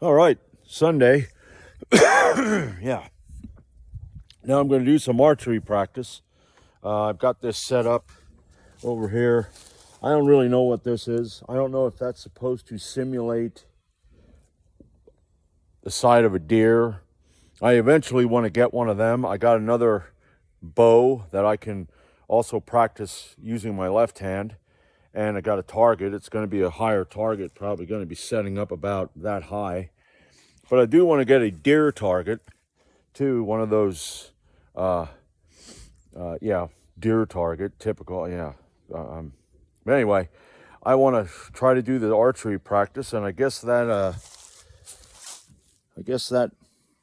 All right, Sunday. Yeah. Now I'm going to do some archery practice. I've got this set up over here. I don't really know what this is. I don't know if that's supposed to simulate the side of a deer. I eventually want to get one of them. I got another bow that I can also practice using my left hand. And I got a target. It's going to be a higher target, probably going to be setting up about that high. But I do want to get a deer target too, one of those, deer target, typical, yeah. But anyway, I want to try to do the archery practice, and I guess that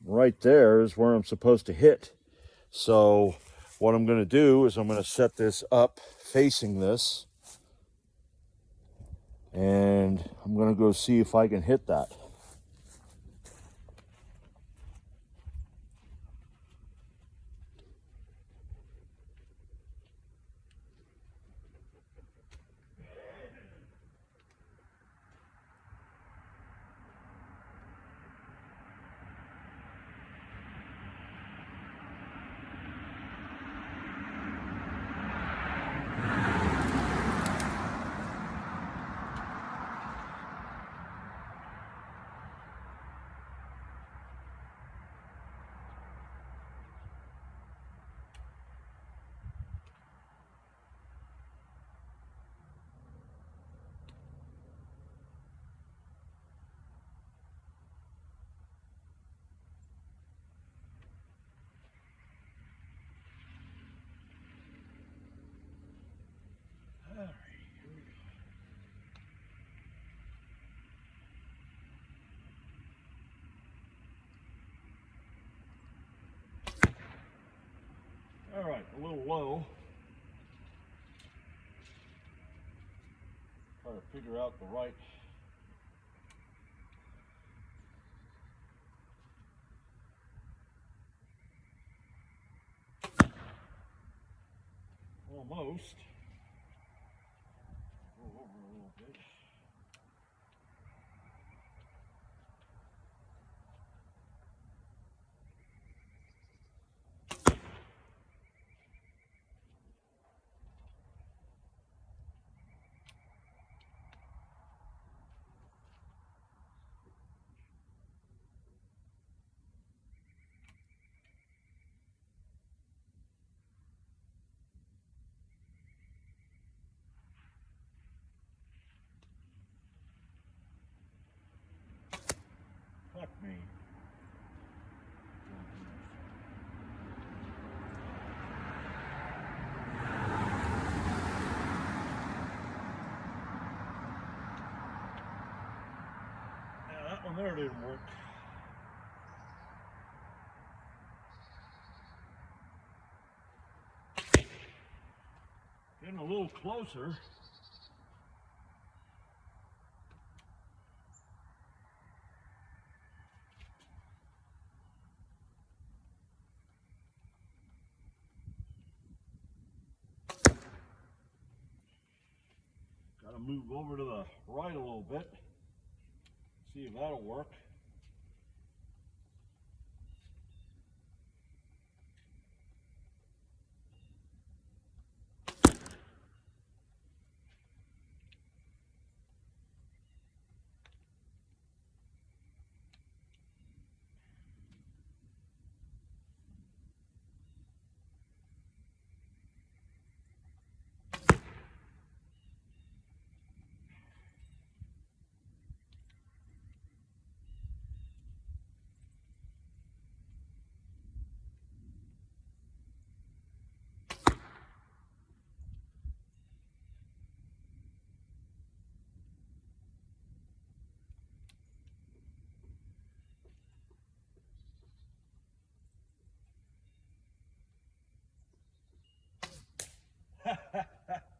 right there is where I'm supposed to hit. So what I'm going to do is I'm going to set this up facing this, and I'm going to go see if I can hit that. All right, a little low. Try to figure out the right. Almost. Go over a little bit. Fuck me. Yeah, that one there didn't work. Getting a little closer. Got to move over to the right a little bit. See if that'll work.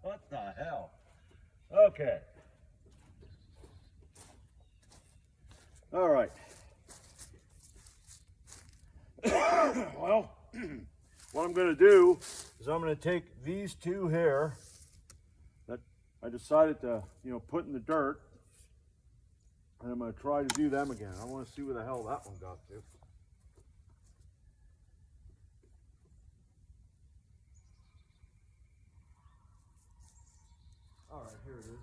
What the hell? Okay. All right. Well, what I'm going to do is I'm going to take these two here that I decided to, put in the dirt. And I'm going to try to do them again. I want to see where the hell that one got to. All right, here it is.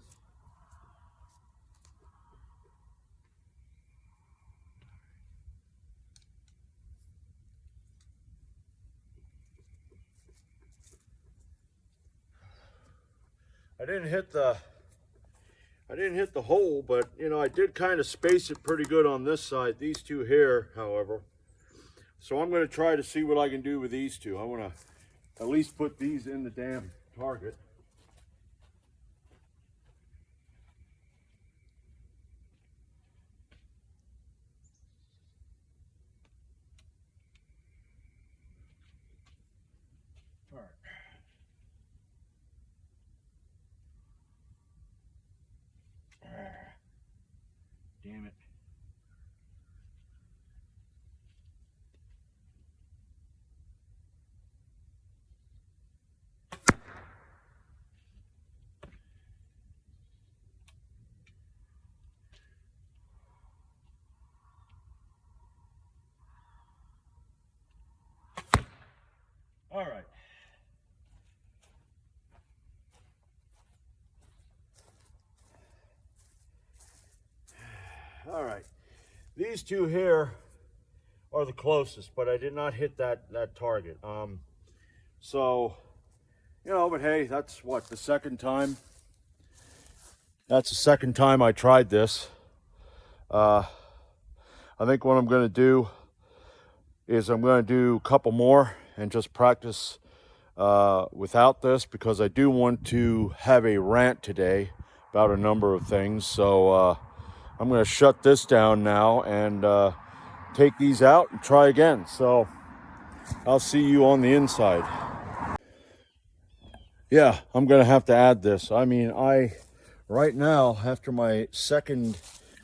I didn't hit the hole, but you know, I did kind of space it pretty good on this side. These two here, however. So I'm going to try to see what I can do with these two. I want to at least put these in the damn target. All right. Damn it. All right. All right. These two here are the closest, but I did not hit that target. So, you know, but hey, that's what, the second time? That's the second time I tried this. I think what I'm going to do is I'm going to do a couple more and just practice without this, because I do want to have a rant today about a number of things. So I'm going to shut this down now and take these out and try again. So I'll see you on the inside. Yeah, I'm going to have to add this. I mean, right now, after my second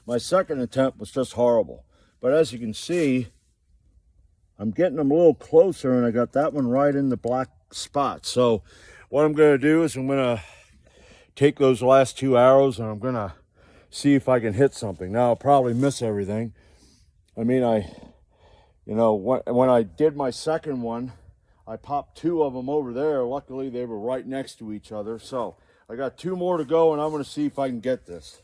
attempt was just horrible. But as you can see, I'm getting them a little closer, and I got that one right in the black spot. So what I'm going to do is I'm going to take those last two arrows and I'm going to see if I can hit something. Now I'll probably miss everything. I mean, when I did my second one, I popped two of them over there. Luckily, they were right next to each other. So I got two more to go, and I'm going to see if I can get this.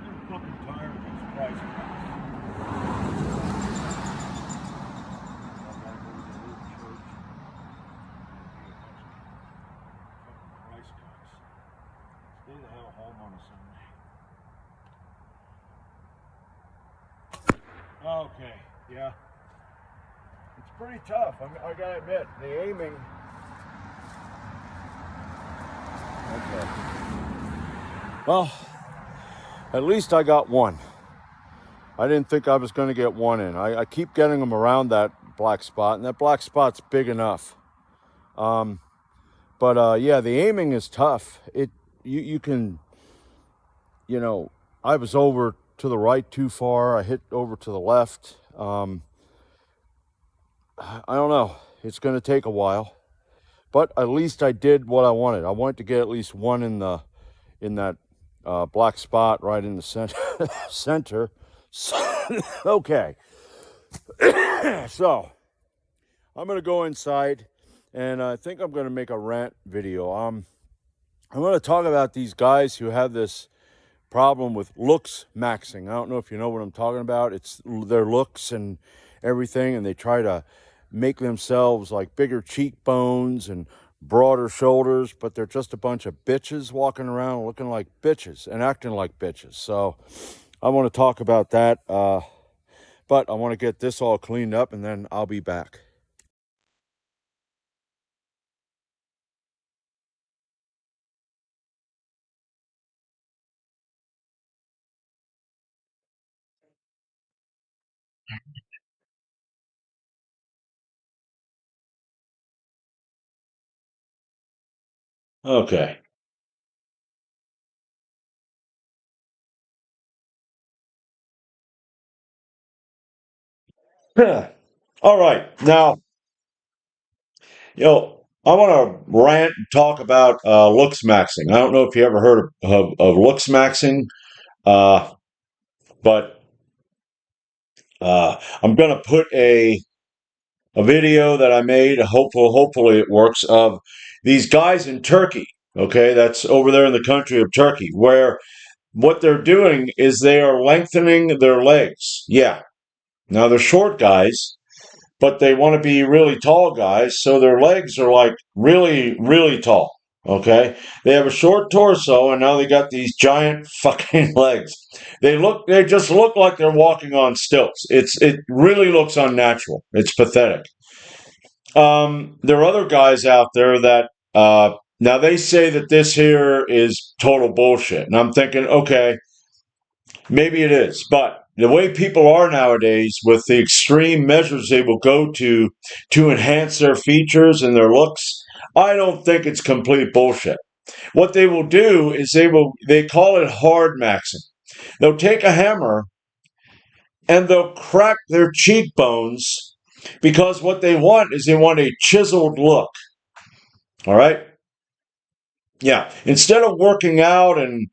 I'm fucking tired of these price cuts. Stay the hell home on a Sunday. Okay, yeah. It's pretty tough. I gotta admit, the aiming. Okay. Well, at least I got one. I didn't think I was going to get one in. I keep getting them around that black spot, and that black spot's big enough. But yeah, the aiming is tough. You can, you know, I was over to the right too far. I hit over to the left. I don't know. It's going to take a while, but at least I did what I wanted. I wanted to get at least one in that black spot right in the center. Okay. So I'm going to go inside, and I think I'm going to make a rant video. I'm going to talk about these guys who have this problem with Looksmaxxing. I don't know if you know what I'm talking about. It's their looks and everything, and they try to make themselves like bigger cheekbones and broader shoulders, but they're just a bunch of bitches walking around looking like bitches and acting like bitches. So I want to talk about that, but I want to get this all cleaned up, and then I'll be back. Okay. All right. Now, I want to rant and talk about Looksmaxxing. I don't know if you ever heard of Looksmaxxing, uh, but I'm going to put a video that I made. Hopefully it works, of these guys in Turkey. Okay, that's over there in the country of Turkey, where what they're doing is they are lengthening their legs. Yeah. Now they're short guys, but they want to be really tall guys, so their legs are like really, really tall. Okay, they have a short torso, and now they got these giant fucking legs. They just look like they're walking on stilts. It really looks unnatural. It's pathetic. There are other guys out there that now they say that this here is total bullshit, and I'm thinking, okay, maybe it is, but the way people are nowadays, with the extreme measures they will go to enhance their features and their looks, I don't think it's complete bullshit. What they will do is they call it hard maxing. They'll take a hammer and they'll crack their cheekbones, because what they want is they want a chiseled look. All right? Yeah. Instead of working out and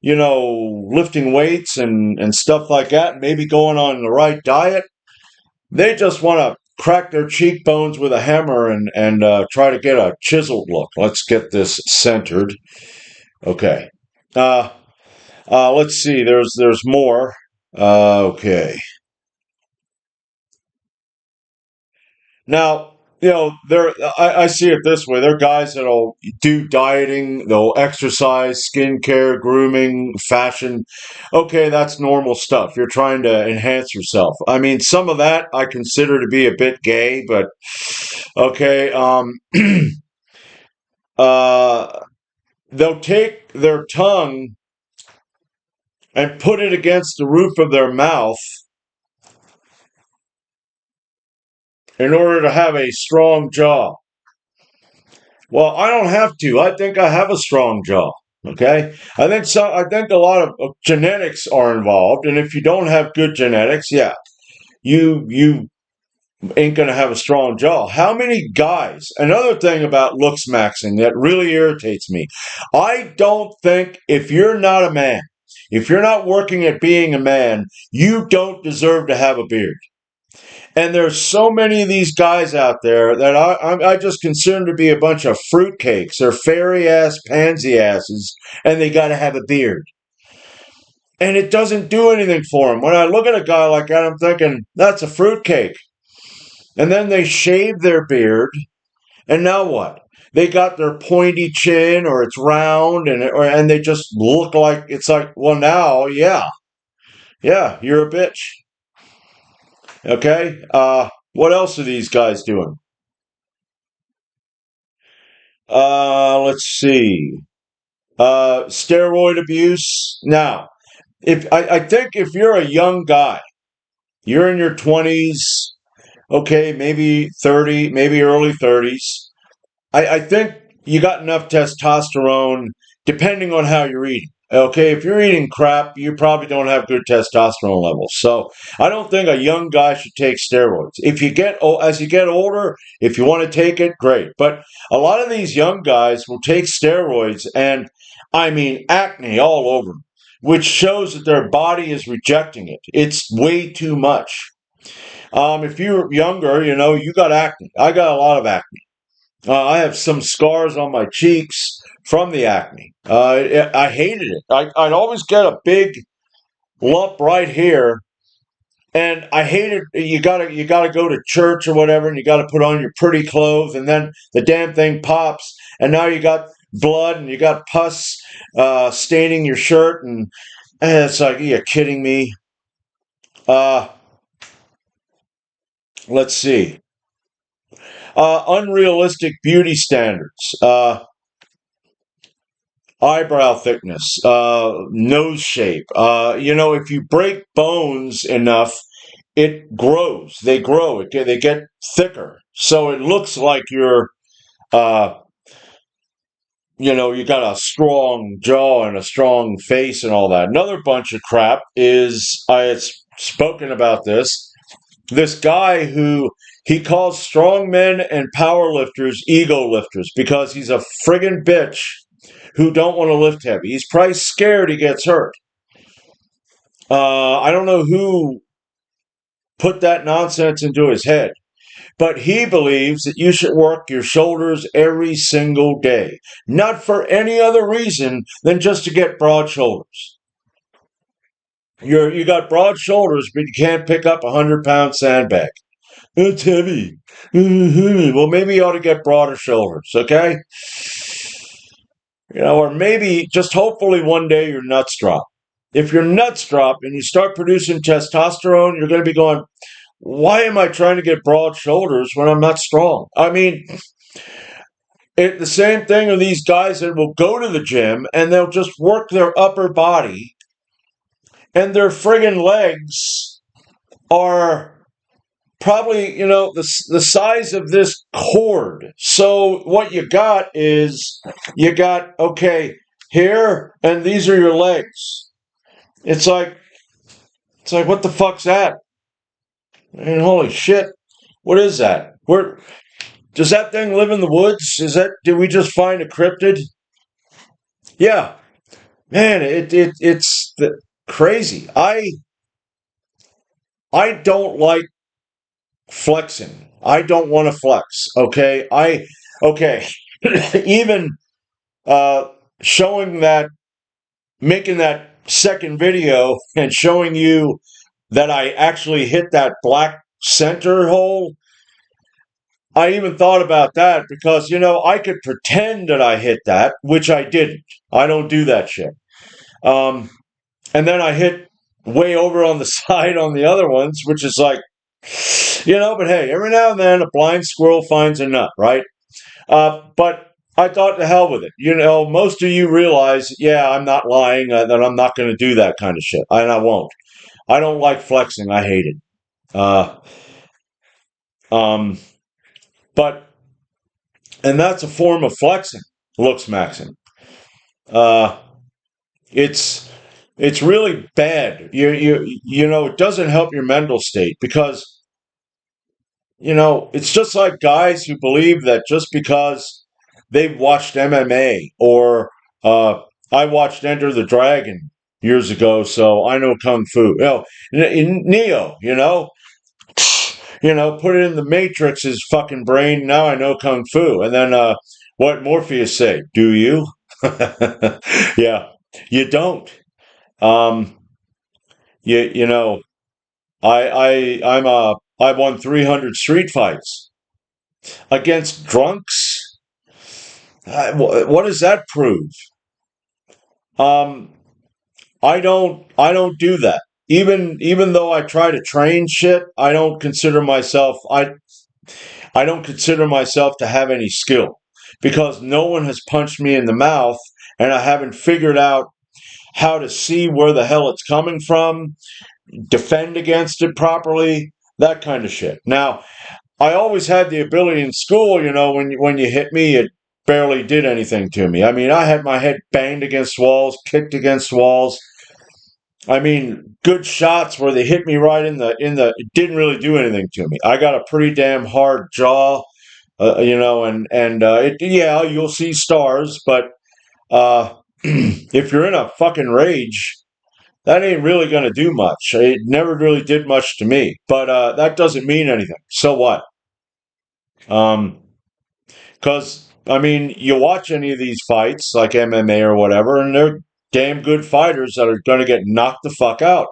lifting weights and stuff like that, maybe going on the right diet, they just want to crack their cheekbones with a hammer and try to get a chiseled look. Let's get this centered. Okay. Uh, let's see. There's more. Okay. Now, I see it this way. There are guys that'll do dieting, they'll exercise, skincare, grooming, fashion. Okay, that's normal stuff. You're trying to enhance yourself. I mean, some of that I consider to be a bit gay, but okay. Uh, they'll take their tongue and put it against the roof of their mouth in order to have a strong jaw. Well, I don't have to. I think I have a strong jaw. Okay, I think a lot of genetics are involved, and if you don't have good genetics, yeah, you ain't gonna have a strong jaw. How many guys? Another thing about looks maxing that really irritates me. I don't think, if you're not a man, if you're not working at being a man, you don't deserve to have a beard. And there's so many of these guys out there that I just consider to be a bunch of fruitcakes. They're fairy ass pansy asses, and they got to have a beard. And it doesn't do anything for them. When I look at a guy like that, I'm thinking, that's a fruitcake. And then they shave their beard, and now what? They got their pointy chin, or it's round, and they just look like, it's like, well, now, yeah, you're a bitch. Okay? What else are these guys doing? Let's see. Steroid abuse. Now, if I think if you're a young guy, you're in your 20s, okay, maybe 30, maybe early 30s. I think you got enough testosterone, depending on how you're eating. Okay, if you're eating crap, you probably don't have good testosterone levels. So I don't think a young guy should take steroids. If you get as you get older, if you want to take it, great. But a lot of these young guys will take steroids, and I mean acne all over them, which shows that their body is rejecting it. It's way too much. If you're younger, you got acne. I got a lot of acne. I have some scars on my cheeks from the acne. I hated it. I'd always get a big lump right here, and I hated. You gotta go to church or whatever, and you gotta put on your pretty clothes, and then the damn thing pops, and now you got blood and you got pus staining your shirt, and it's like, are you kidding me? Uh, let's see. Unrealistic beauty standards. Eyebrow thickness, nose shape. If you break bones enough, it grows. They grow. They get thicker. So it looks like you're, uh, you got a strong jaw and a strong face and all that. Another bunch of crap is, I had spoken about this guy who he calls strong men and power lifters ego lifters because he's a friggin' bitch who don't want to lift heavy. He's probably scared he gets hurt. I don't know who put that nonsense into his head, but he believes that you should work your shoulders every single day, not for any other reason than just to get broad shoulders. You got broad shoulders, but you can't pick up a 100-pound sandbag. It's heavy. Well, maybe you ought to get broader shoulders, okay? Or maybe just hopefully one day your nuts drop. If your nuts drop and you start producing testosterone, you're going to be going, why am I trying to get broad shoulders when I'm not strong? I mean, the same thing are these guys that will go to the gym and they'll just work their upper body and their friggin' legs are probably, the size of this cord. So what you got is, okay, here, and these are your legs. It's like, what the fuck's that? And holy shit, what is that? Does that thing live in the woods? Did we just find a cryptid? Yeah, man, it's crazy. I don't like flexing. I don't want to flex. Okay, even showing that, making that second video and showing you that I actually hit that black center hole. I even thought about that because, I could pretend that I hit that, which I didn't. I don't do that shit. And then I hit way over on the side on the other ones, which is like, but hey, every now and then a blind squirrel finds a nut, right? But I thought to hell with it. Most of you realize, yeah, I'm not lying, that I'm not going to do that kind of shit. And I won't. I don't like flexing. I hate it. And that's a form of flexing, Looksmaxxing. It's really bad. It doesn't help your mental state because, it's just like guys who believe that just because they've watched MMA or I watched Enter the Dragon years ago, so I know Kung Fu. Neo, put it in the Matrix's fucking brain. Now I know Kung Fu. And then what Morpheus say? Do you? Yeah, you don't. You know, I won 300 street fights against drunks. What does that prove? Um, I don't do that. Even though I try to train shit, I don't consider myself to have any skill because no one has punched me in the mouth and I haven't figured out how to see where the hell it's coming from, defend against it properly, that kind of shit. Now, I always had the ability in school, when you hit me, it barely did anything to me. I mean, I had my head banged against walls, kicked against walls. I mean, good shots where they hit me right it didn't really do anything to me. I got a pretty damn hard jaw, yeah, you'll see stars, but if you're in a fucking rage, that ain't really going to do much. It never really did much to me, but that doesn't mean anything. So what? Because, I mean, you watch any of these fights, like MMA or whatever, and they're damn good fighters that are going to get knocked the fuck out.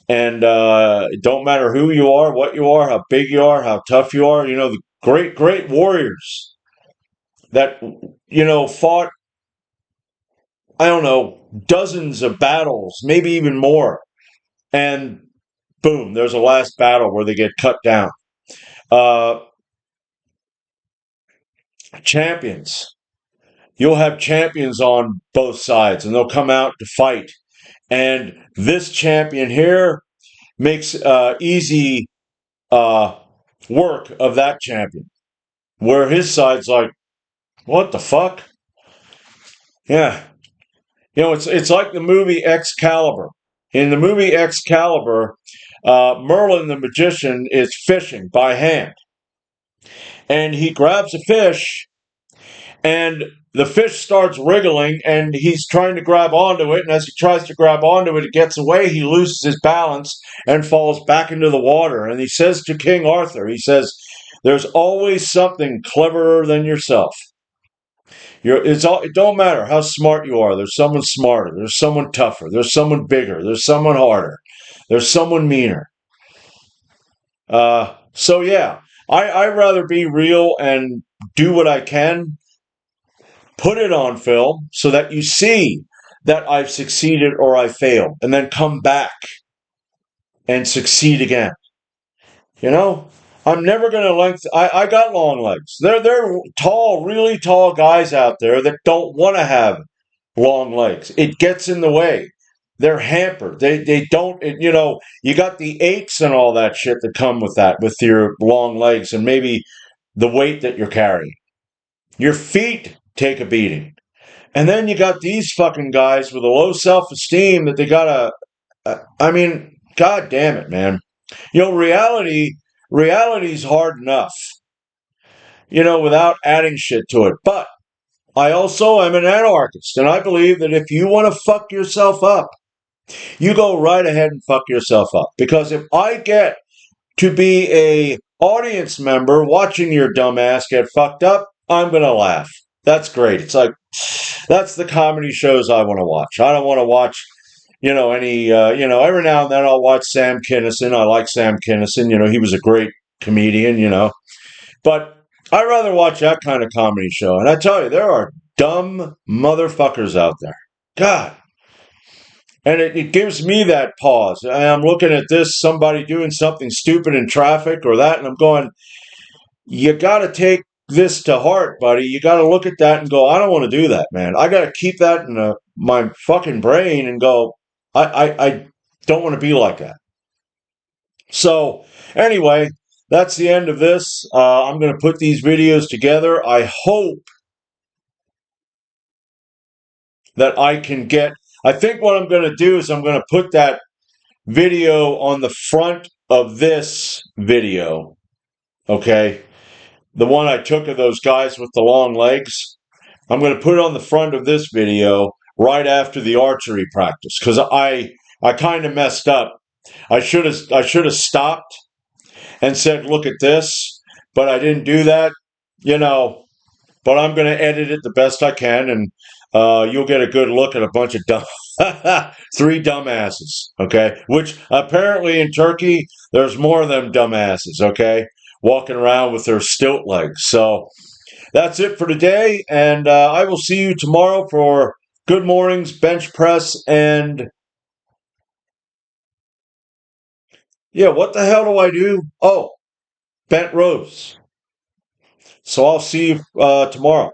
And it don't matter who you are, what you are, how big you are, how tough you are. The great, great warriors that, fought, I don't know, dozens of battles, maybe even more. And boom, there's a last battle where they get cut down. Champions. You'll have champions on both sides, and they'll come out to fight. And this champion here, makes easy work of that champion. Where his side's like, what the fuck? Yeah. It's like the movie Excalibur. In the movie Excalibur, Merlin the magician is fishing by hand. And he grabs a fish, and the fish starts wriggling, and he's trying to grab onto it. And as he tries to grab onto it, it gets away. He loses his balance and falls back into the water. And he says to King Arthur, he says, there's always something cleverer than yourself. It don't matter how smart you are. There's someone smarter. There's someone tougher. There's someone bigger. There's someone harder. There's someone meaner. So yeah, I'd rather be real and do what I can, put it on film so that you see that I've succeeded or I failed, and then come back and succeed again. You know, I'm never going to I got long legs. They're tall, really tall guys out there that don't want to have long legs. It gets in the way. They're hampered. They don't. You got the aches and all that shit that come with that, with your long legs and maybe the weight that you're carrying. Your feet take a beating, and then you got these fucking guys with a low self-esteem that they gotta. I mean, god damn it, man. Reality's hard enough, without adding shit to it. But I also am an anarchist, and I believe that if you want to fuck yourself up, you go right ahead and fuck yourself up. Because if I get to be a audience member watching your dumbass get fucked up, I'm gonna laugh. That's great. It's like, that's the comedy shows I want to watch. I don't want to watch every now and then I'll watch Sam Kinison. I like Sam Kinison. He was a great comedian. But I'd rather watch that kind of comedy show. And I tell you, there are dumb motherfuckers out there. God. And it gives me that pause. I'm looking at this, somebody doing something stupid in traffic or that, and I'm going, you got to take this to heart, buddy. You got to look at that and go, I don't want to do that, man. I got to keep that in my fucking brain and go, I don't want to be like that. So, anyway, that's the end of this. I'm going to put these videos together. I hope that I can get. I think what I'm going to do is I'm going to put that video on the front of this video. Okay? The one I took of those guys with the long legs. I'm going to put it on the front of this video right after the archery practice because I kind of messed up. I should have stopped and said, look at this, but I didn't do that, but I'm going to edit it the best I can, and you'll get a good look at a bunch of three dumbasses, okay? Which apparently in Turkey, there's more of them dumbasses, okay? Walking around with their stilt legs. So that's it for today, and I will see you tomorrow for Good Mornings, Bench Press, and yeah, what the hell do I do? Oh, bent rows. So I'll see you tomorrow.